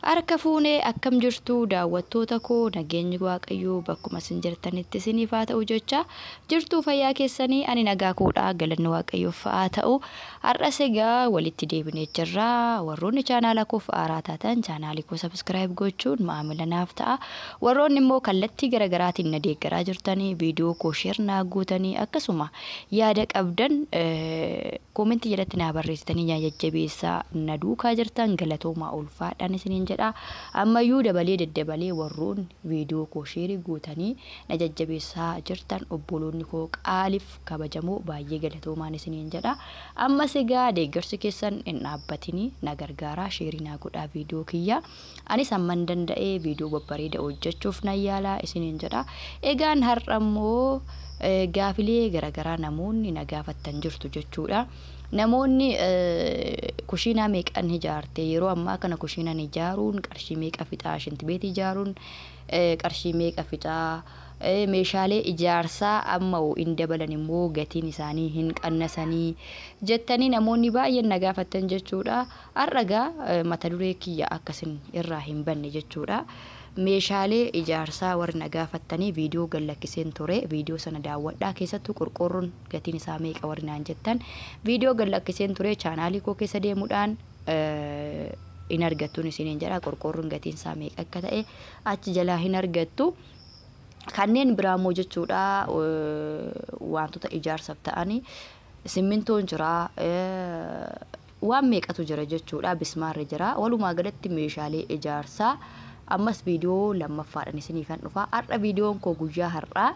Harka fuunee akkam jirtu daawwattoota koo nageenyi waaqayyoo bakkuma isin jirtanitti isiniif haa ta'u jecha jirtuu fayyaa keessanii ani nagaa koodhaa galanni waaqayyoof haa ta'u har'as egaa walitti deebinee jirra warroonni chaanaala koof haaraa taatan chaanaalii koo subscribe gochuun maamila naaf ta'a warroonni immoo kallattii garaagaraatiin na deeggaraa jirtanii viidiyoo koo share naa gootanii akkasuma yaada qabdan koomentii jalatti naa barreessitanii jajjabeessaa na duukaa jirtan galatoomaa ulfaadhaan isiniin jedha ammayyuu dabalee daddabalee warroon viidiyoo koo share gootanii na jajjabeessaa jirtan obboloonni koo qaaliif kabajamoo baay'ee galatoomaan isiniin jedha ammas egaa deeggarsi keessan hin dhaabbatini na gargaaraa share naa godhaa viidiyoo kiyya anis amman danda'ee viidiyoo babbareeda hojjechuuf na yaalaa isiniin jedha egaan har'ammoo gaafilee garagaraa namoonni na gaafattan jirtu jechuudha. Namoonni kushiinaa meeqan ijaarte yeroo ammaa kana kushiinaan ijaaruun qarshii meeqa fixaa shinti beet ijaaruun qarshii meeqa fixaa meeshaalee ijaarsaa amma hin dabalan immoo gatiin isaanii hin qannasanii jettanii namoonni baay'een na gaafattan jechuudha. Har'agaa mata duree kiyya akkasin irraa hin banne jechuudha. meeshaalee ijaarsaa warri na gaafattanii viidiyoo gallakkiseen ture viidiyoo sana daawwadhaa keessattuu qorqorroon gatiin isaa meeqa warri naan jettan viidiyoo gallakkiseen ture chaanaalii koo keessa deemuudhaan hin argattuun isiniin jedha qorqorroon gatiin isaa meeqa akka ta'e achi jalaa hin argattu kanneen biraamoo jechuudha wantoota ijaarsaaf ta'anii simmintoon jira waan meeqatu jira jechuudha bismaarri jira walumaa galatti meeshaalee ijaarsaa ammas viidiyoo lammaffaadhaan isiniifan dhufa har'a viidiyoon koo guyyaa har'aa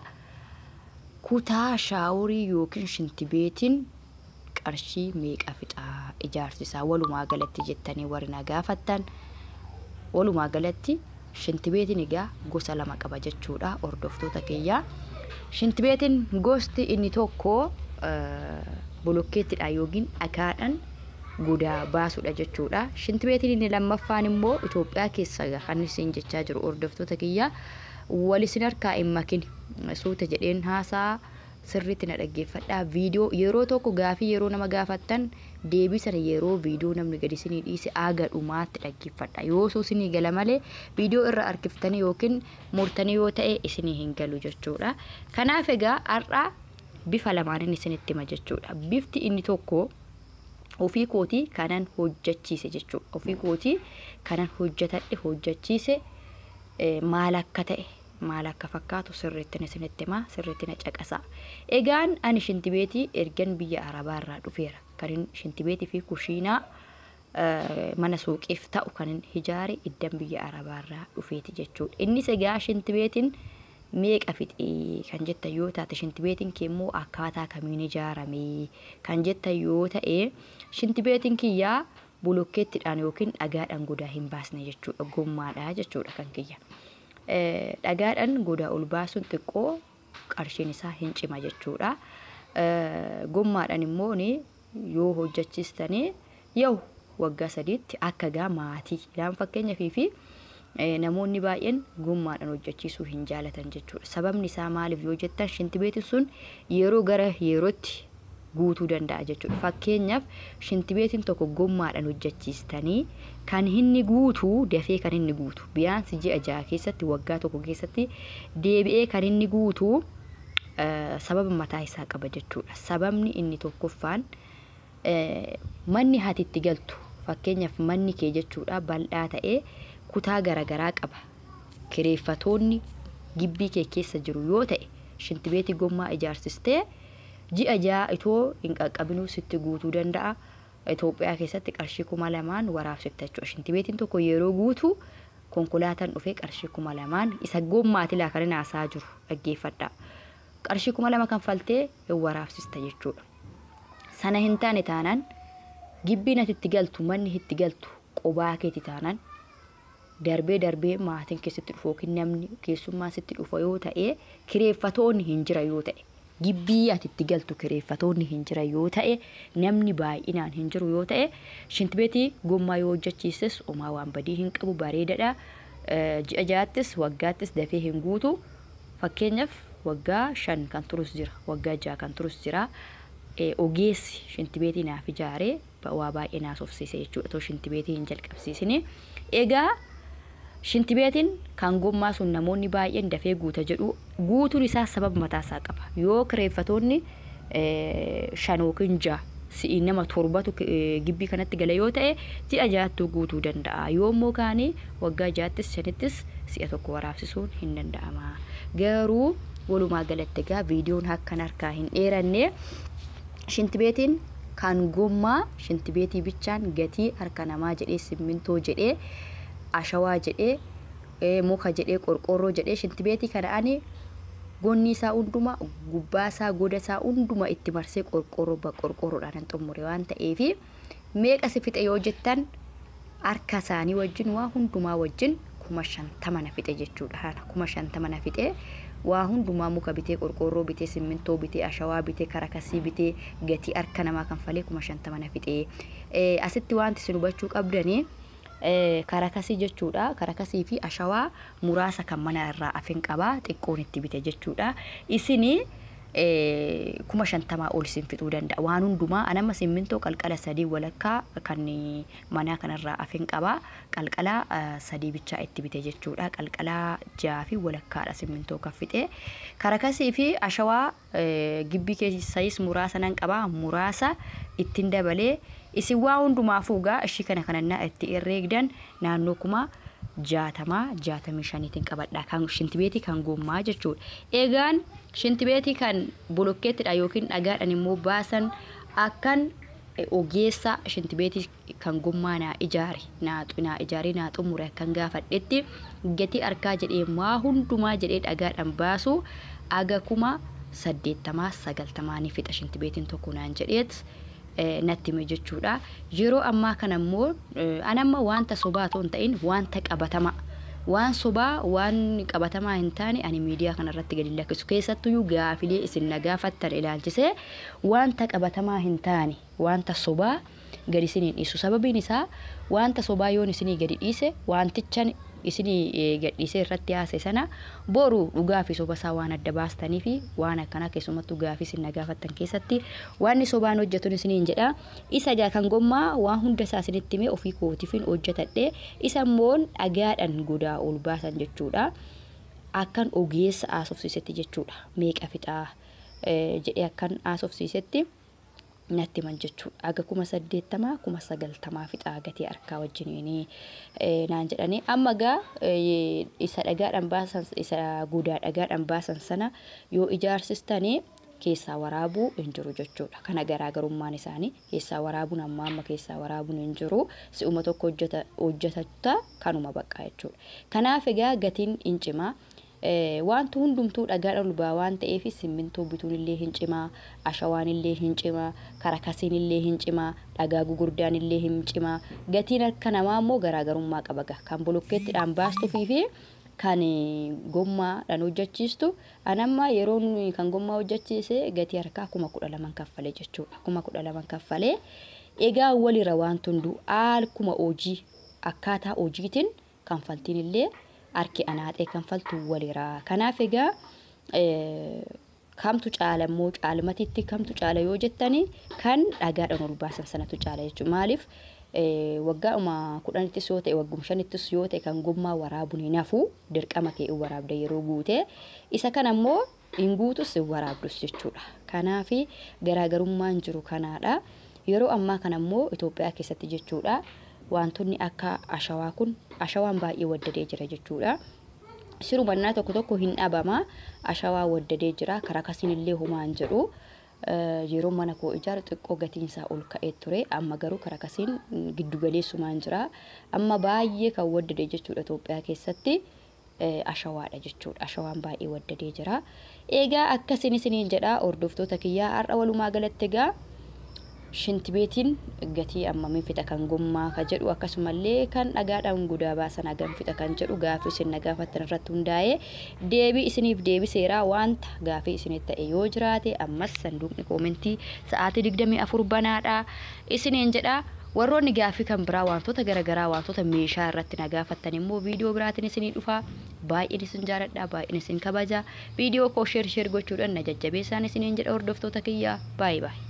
kutaa shaaworii yookiin shinti beetiin qarshii meeqa fixaa ijaarsisaa walumaa galatti jettanii warri na gaafattan walumaa galatti shinti beetiin egaa gosa lama qaba jechuudha hordoftoota kiyyaa shinti beetiin gosti inni tokko bolokkeettidha yookiin dhagaadhaan gudaa baasuudha jechuudha shinti beetiin inni lammaffaan immoo Itoophiyaa keessa kan isin jechaa jiru hordoftoota kiyyaa walisin harkaa hin makin suuta jedheen haasaa sirriitti na dhaggeeffadhaa viidiyoo yeroo tokko gaafii yeroo nama gaafattan deebii sana yeroo viidiyoo namni gadi isinii dhiise aga dhumaatti dhaggeeffadhaa yoo isinii gala malee viidiyoo irra harkiftanii yookiin murtanii yoo ta'e isinii hin galu jechuudha kanaaf egaa har'a bifa lamaanin isinitti hima jechuudha bifti inni tokko ofii kootii kanan hojjechiise jechuudha ofii kootii kanan hojjechiise maal akka ta'e maal akka fakkaatu sirriitti isinitti hima sirriitti na caqasaa egaan ani shinti beetii ergan biyya arabaa irraa dhufeera kan shinti beetii fi kushiinaa mana suuqiif ta'u kan ijaare iddan biyya arabaa irraa dhufeeti jechuudha innis egaa shinti beetiin meeqa fixii kan jettan yoo taate shinti beetiin keemmoo akkaataa kamiin ijaarame kan jettan yoo ta'e shinti beetiin kiyyaa bolokkeettidhaan yookiin dhagaadhaan godaa hin baasne jechuudha gommaadha jechuudha kan kiyya dhagaadhaan godaa ol baasuun xiqqoo qarshiin isaa hin cima jechuudha gommaadhaan immoo yoo hojjechiistanii yoo waggaa 3tti akka gaa maatii laan fakkeenyaaf fi namoonni baay'een gommaadhaan hojjechiisuu hin jaalatan jechuudha sababni isaa maaliif yoo jettan shinti beetiin sun yeroo gara yerootti guutuu danda'a jechuudha fakkeenyaaf shinti beetiin tokko gommaadhaan hojjechiistanii kan inni guutuu dafee kan inni guutu biyaansi ji'a 6 keessatti waggaa tokko keessatti deebi'ee kan inni guutu sababa mataa isaa qaba jechuudha sababni inni tokkoffaan manni hati itti galtu fakkeenyaaf manni kee jechuudha bal'aa ta'ee kutaa garagaraa qaba kireeffatoonni gibbii kee keessa jiru yoo ta'e shinti beetii gommaa ijaarsistee ji'a 6 itoo hin qaqqabinuu sitti guutuu danda'a Itoophiyaa keessatti qarshii 2,000 waraabsifta jechuudha shinti beetiin tokko yeroo guutu konkolaataan dhufee qarshii 2,000 isa gommaatilaa kan haasaa jiru dhaggeeffadhaa qarshii 2,000 kanfaltee waraabsista jechuudha sana hin taane taanaan gibbiin ati itti galtu manni itti galtu qobaa keeti taanaan darbee maatiin keessatti dhufu yookiin namni keessummaan sitti dhufu yoo ta'e kireeffatoonni hin jira yoo ta'e gibbii ati itti galtu kireeffatoonni hin jira yoo ta'e namni baay'inaan hin jiru yoo ta'e shinti beetii gommaa yoo hojjechiises homaa waan badii hin qabu bareedadha ji'a 6ttis waggaattis dafee hin guutu fakkeenyaaf waggaa 5 kan turus jira waggaa 6 kan turus jira ogeessi shinti beetii naaf ijaaree waa baay'ee naasofsiise jechuudha too shinti beetii hin jalqabsiisine egaa Shinti beetiin kan gommaa sun namoonni baay'een dafee guuta jedhu guutuun isaa sababa mataa isaa qaba. Yoo kireeffatoonni 5 yookiin 6 si'i nama 7tu gibbii kanatti gala yoo ta'e ji'a 6 guutuu danda'a. Yoo immoo kaanii waggaa 6 5 si'a tokko waraabsisuun hin danda'ama. Garuu walumaa galatti egaa viidiyoon akkan harkaa hin dheeranne shinti beetiin kan gommaa shinti beetii bichaan gatii harka namaa jedhee simmintoo jedhee ashawaa jedhee muka jedhee qorqorroo jedhee shinti beetii kana ani gonni isaa hunduma gubbaa isaa goda isaa hunduma itti marsee qorqorroodhaan xumure waan ta'eef meeqa si fixe yoo jettan harka isaanii wajjin waa hundumaa wajjin 50 na fixe jechuudha. 50 na fixe waa hundumaa muka bitee qorqorroo bitee simmintoo bitee ashawaa bitee karakasii bitee gatii harka namaa kanfalee 50 na fixe. Asitti wanti isin hubachuu qabdanii karakasii jechuudha. Karakasii fi ashawaa muraasa kan mana irraa afin qabaa xiqqoon itti bite jechuudha. Isini 50 ol isin fixuu danda'a. Waan hundumaa anama simmintoo qalqala 3 walakkaa kan mana kanarraa afin qabaa qalqala 3 bichaa itti bite jechuudha. Qalqala 6 fi walakkaadha simmintoo kan fixe. Karakasii fi ashawaa gibbii keessais muraasa nan qabaa muraasa ittiin dabalee isin waa hundumaa fuugaa ishii kana kanannaa itti herreegdan naannoo 65 qabadha kan shinti beetii kan gommaa jechuudha. Egaan shinti beetii kan bolokkeettidha yookiin dhagaadhaan immoo baasan akkan ogeessa shinti beetii kan gommaa naa xumure akkan gaafadhetti gatii harkaa jedhee maa hundumaa jedhee dhagaadhaan baasu aga 80-90 ni fixa shinti beetiin tokko naan jedheet natti hime jechuudha. Yeroo ammaa kana immoo anamma wanta sobaa ta'uu hin ta'in wanta qabatama waan sobaa waan qabatamaa hin taane ani miidiyaa kanarratti gadi lakkisu keessattuu gaafilee isin nagaafattan ilaalchisee wanta qabatamaa hin taane wanta sobaa gadi isin dhiisu. Sababiin isaa wanta sobaa yoon isin gadi dhiise wantichan isin gadhiisee irratti haase sana boru dhugaa fi soba isaa waan adda baastanii fi waan akkana keessumattuu gaafii isin nagaafattan keessatti waan sobaan hojjetuun isiniin jedha. Isa jaa kan gommaa waan hunda isaa isinitti himee ofii kootiifin hojjetadhe isa immoo dhagaadhaan godaa ol baasan jechuudha. Akkan ogeessa haasofsiisetti jechuudha. Meeqa fixaa jedhee akkan haasofsiisetti natti man jechuudha. Aga 80-90 fixaa gatii harkaa wajjiniin naan jedhanii amma gaa isa dhagaadhaan baasan isa godaa dhagaadhaan baasan sana yoo ijaarsistanii keessaa waraabuu hin jiru jechuudha. Kana garaagarummaan isaanii keessaa waraabuun amma keessaa waraabuun hin jiru. Si'uma tokko hojjetatta kanuma baqqaa jechuudha. Kanaaf egaa gatiin hin cimaa. Wanti hundumtuu dhagaadhaan ol baa waan ta'eef simmintoo bituun illee hin cimaa, ashawaan illee hin cimaa, karakasiin illee hin cimaa, dhagaa gugurdaan illee hin cimaa. Gatiin harka namaa immoo garaagarummaa qaba. Kan bolokkeettiidhaan baastuufii fi kan gommaadhaan hojjechiistu anamma yeroo kan gommaa hojjechiise gatii harkaa 12,000 kaffalee jechuudha. 12,000 kaffalee egaa walirra waan hunduu akkuma hojii akkaataa hojiitiin kanfaltiin illee harki anaatee kanfaltu walirra. Kanaaf egaa kamtu caala immoo caalmatitti kamtu caala yoo jettanii kan dhagaadhaan ol baasan sanatu caala jechuudha. Maaliif waggaa 10 yoo ta'e waggum 5 yoo ta'e kan gommaa waraabuun hin hafu dirqama kee waraabda yeroo guute isa kana immoo hin guutus waraabdus jechuudha. Kanaaf garaagarummaan jiru kanaadha. Yeroo ammaa kana immoo Itoophiyaa keessatti jechuudha wantoonni akka ashawaa kun ashawaan baay'ee waddadee jira jechuudha. Sirumannaa tokko hin dhabama ashawaa waddadee jira. Karakasiin illee humaan jedhu yeroo mana koo ijaaru xiqqoo gatiin isaa ol ka'ee ture. Amma garuu karakasiin giddu galeessumaan jira. Amma baay'ee kan waddadee jechuudha Itoophiyaa keessatti ashawaadha jechuudha. Ashawaan baay'ee waddadee jira. Egaa akkasiin isiniin jedha hordoftoota kiyyaa har'a walumaa galatti egaa shinti beetiin gatii ammamii fixa kan gommaa ka jedhu akkasumallee kan dhagaadhaan godaa baasan hagam fixa kan jedhu gaafii isin nagaafattan irratti hundaa'ee deebii isiniif deebiseera. Wanta gaafii isinitti ta'e yoo jiraate ammas sanduuqni koomentii sa'aatii 24 banaadha isiniin jedha. Warroonni gaafii kan biraa wantoota garagaraa wantoota meeshaa irratti nagaafattan immoo viidiyoo biraatiin isinii dhufa. Baay'een isin jaaladha, baay'een isin kabaja. Viidiyoo koo sheer gochuudhaan na jajjabeessaan isiniin jedha hordoftoota kiyyaa. Baay'ee.